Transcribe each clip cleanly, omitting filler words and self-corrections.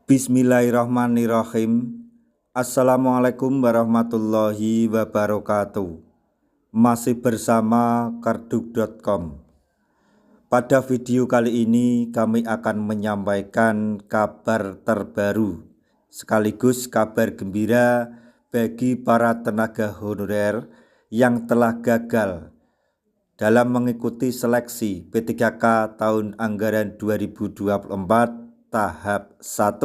Bismillahirrahmanirrahim. Assalamualaikum warahmatullahi wabarakatuh. Masih bersama karduk.com. Pada video kali ini kami akan menyampaikan kabar terbaru sekaligus kabar gembira bagi para tenaga honorer yang telah gagal dalam mengikuti seleksi P3K tahun anggaran 2024 tahap 1,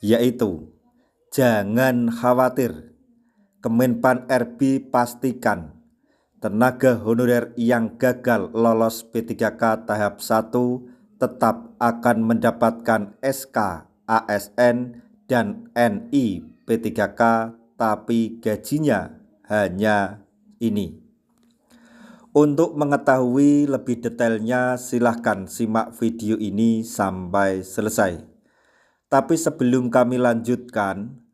yaitu jangan khawatir, Kemenpan RB pastikan tenaga honorer yang gagal lolos P3K tahap 1 tetap akan mendapatkan SK, ASN, dan NI P3K, tapi gajinya hanya ini. Untuk mengetahui lebih detailnya silahkan simak video ini sampai selesai. Tapi sebelum kami lanjutkan,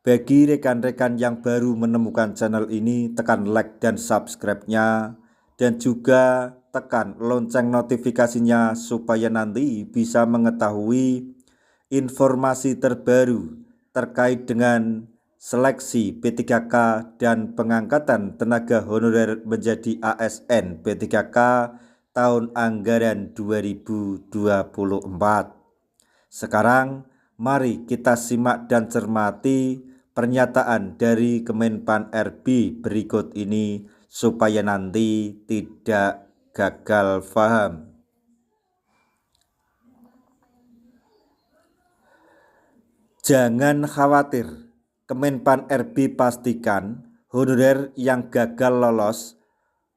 bagi rekan-rekan yang baru menemukan channel ini, tekan like dan subscribe-nya, dan juga tekan lonceng notifikasinya supaya nanti bisa mengetahui informasi terbaru terkait dengan seleksi P3K dan pengangkatan tenaga honorer menjadi ASN P3K tahun anggaran 2024. Sekarang mari kita simak dan cermati pernyataan dari Kemenpan RB berikut ini supaya nanti tidak gagal paham. Jangan khawatir, Kemenpan RB pastikan honorer yang gagal lolos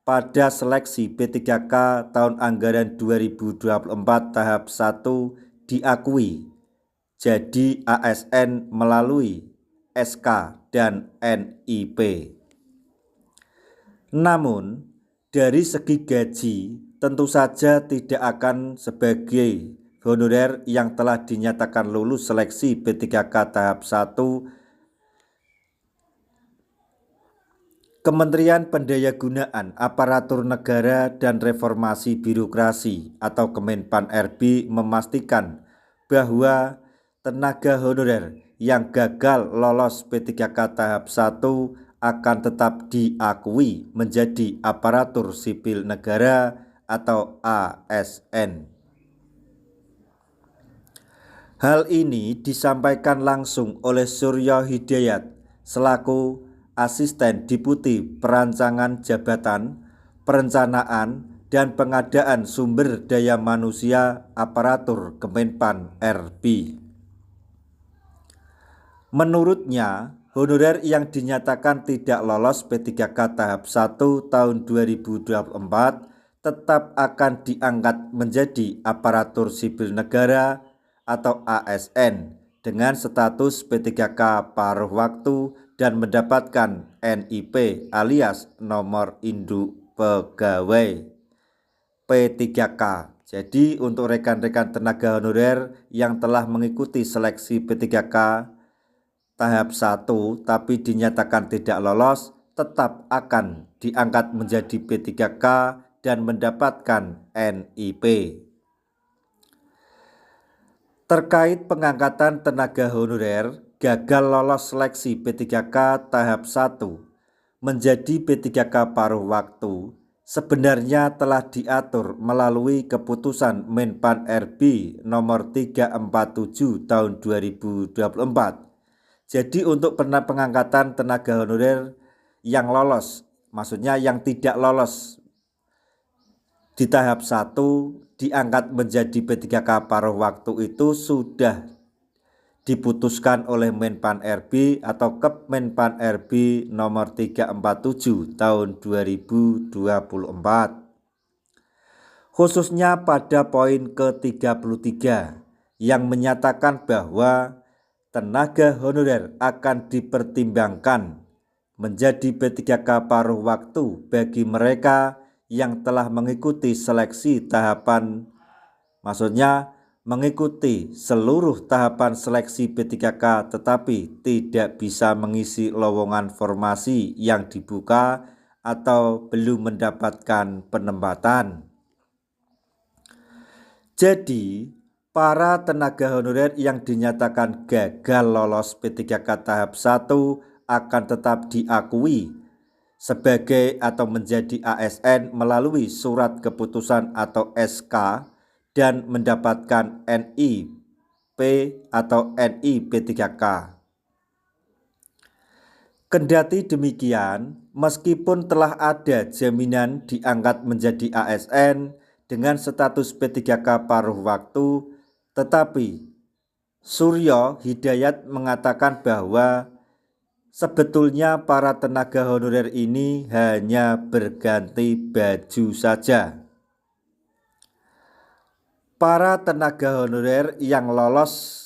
pada seleksi P3K tahun anggaran 2024 tahap 1 diakui jadi ASN melalui SK dan NIP. Namun dari segi gaji tentu saja tidak akan sebagai honorer yang telah dinyatakan lulus seleksi P3K tahap 1. Kementerian Pendayagunaan Aparatur Negara dan Reformasi Birokrasi atau Kemenpan RB memastikan bahwa tenaga honorer yang gagal lolos P3K tahap 1 akan tetap diakui menjadi aparatur sipil negara atau ASN. Hal ini disampaikan langsung oleh Suryo Hidayat selaku Asisten Deputi Perancangan Jabatan, Perencanaan, dan Pengadaan Sumber Daya Manusia Aparatur Kemenpan RB. Menurutnya, honorer yang dinyatakan tidak lolos P3K tahap 1 tahun 2024 tetap akan diangkat menjadi aparatur sipil negara atau ASN dengan status P3K paruh waktu dan mendapatkan NIP alias nomor induk pegawai P3K. Jadi untuk rekan-rekan tenaga honorer yang telah mengikuti seleksi P3K tahap 1 tapi dinyatakan tidak lolos tetap akan diangkat menjadi P3K dan mendapatkan NIP. Terkait pengangkatan tenaga honorer gagal lolos seleksi P3K tahap 1 menjadi P3K paruh waktu sebenarnya telah diatur melalui keputusan Menpan RB nomor 347 tahun 2024. Jadi untuk pengangkatan tenaga honorer yang lolos, maksudnya yang tidak lolos di tahap 1 diangkat menjadi P3K paruh waktu itu sudah diputuskan oleh Menpan RB atau Kemenpan RB nomor 347 tahun 2024. Khususnya pada poin ke-33 yang menyatakan bahwa tenaga honorer akan dipertimbangkan menjadi P3K paruh waktu bagi mereka yang telah mengikuti seleksi tahapan, maksudnya mengikuti seluruh tahapan seleksi P3K tetapi tidak bisa mengisi lowongan formasi yang dibuka atau belum mendapatkan penempatan. Jadi para tenaga honorer yang dinyatakan gagal lolos P3K tahap 1 akan tetap diakui sebagai atau menjadi ASN melalui surat keputusan atau SK dan mendapatkan NIP atau NI P3K. Kendati demikian, meskipun telah ada jaminan diangkat menjadi ASN dengan status P3K paruh waktu, tetapi Suryo Hidayat mengatakan bahwa sebetulnya para tenaga honorer ini hanya berganti baju saja. Para tenaga honorer yang lolos,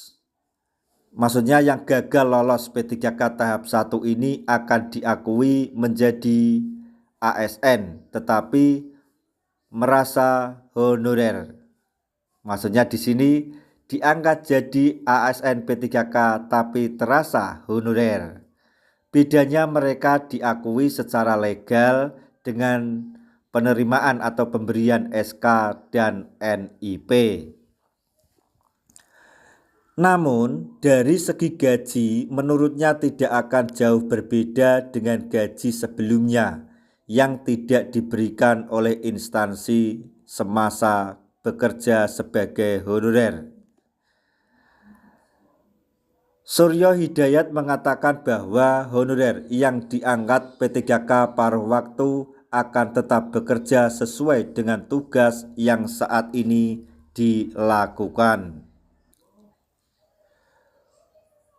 maksudnya yang gagal lolos P3K tahap 1 ini akan diakui menjadi ASN tetapi merasa honorer. Maksudnya di sini diangkat jadi ASN P3K tapi terasa honorer. Bedanya mereka diakui secara legal dengan penerimaan atau pemberian SK dan NIP. Namun dari segi gaji menurutnya tidak akan jauh berbeda dengan gaji sebelumnya yang tidak diberikan oleh instansi semasa bekerja sebagai honorer. Suryo Hidayat mengatakan bahwa honorer yang diangkat P3K paruh waktu akan tetap bekerja sesuai dengan tugas yang saat ini dilakukan.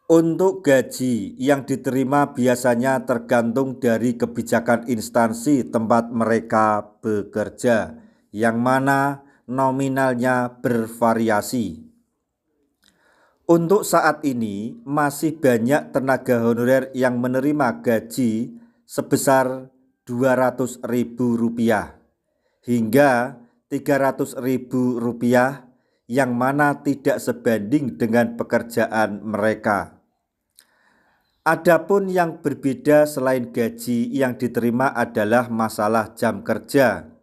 Untuk gaji yang diterima biasanya tergantung dari kebijakan instansi tempat mereka bekerja, yang mana nominalnya bervariasi. Untuk saat ini masih banyak tenaga honorer yang menerima gaji sebesar Rp200.000 hingga Rp300.000 yang mana tidak sebanding dengan pekerjaan mereka. Adapun yang berbeda selain gaji yang diterima adalah masalah jam kerja.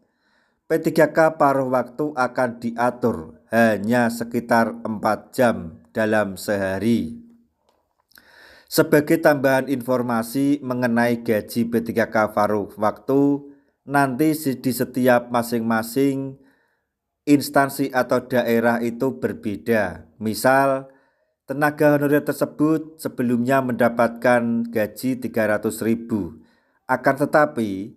P3K paruh waktu akan diatur hanya sekitar 4 jam dalam sehari. Sebagai tambahan informasi mengenai gaji P3K paruh waktu, nanti di setiap masing-masing instansi atau daerah itu berbeda. Misal, tenaga honorer tersebut sebelumnya mendapatkan gaji Rp300.000. Akan tetapi,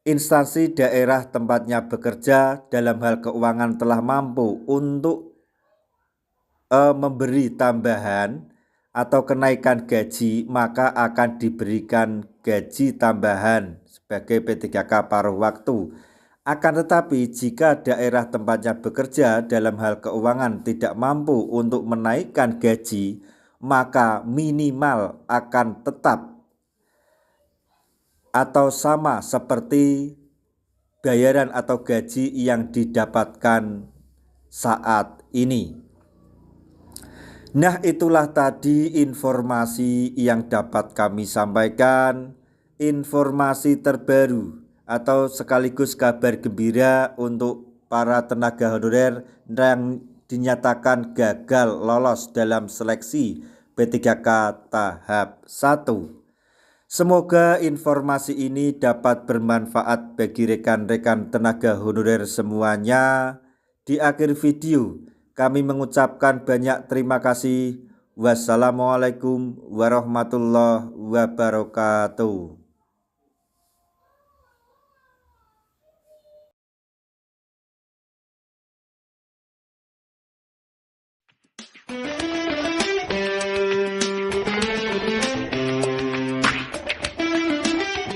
instansi daerah tempatnya bekerja dalam hal keuangan telah mampu untuk memberi tambahan atau kenaikan gaji, maka akan diberikan gaji tambahan sebagai P3K paruh waktu. Akan tetapi jika daerah tempatnya bekerja dalam hal keuangan tidak mampu untuk menaikkan gaji, maka minimal akan tetap atau sama seperti bayaran atau gaji yang didapatkan saat ini. Nah, itulah tadi informasi yang dapat kami sampaikan, informasi terbaru atau sekaligus kabar gembira untuk para tenaga honorer yang dinyatakan gagal lolos dalam seleksi P3K tahap 1. Semoga informasi ini dapat bermanfaat bagi rekan-rekan tenaga honorer semuanya. Di akhir video kami mengucapkan banyak terima kasih. Wassalamualaikum warahmatullahi wabarakatuh.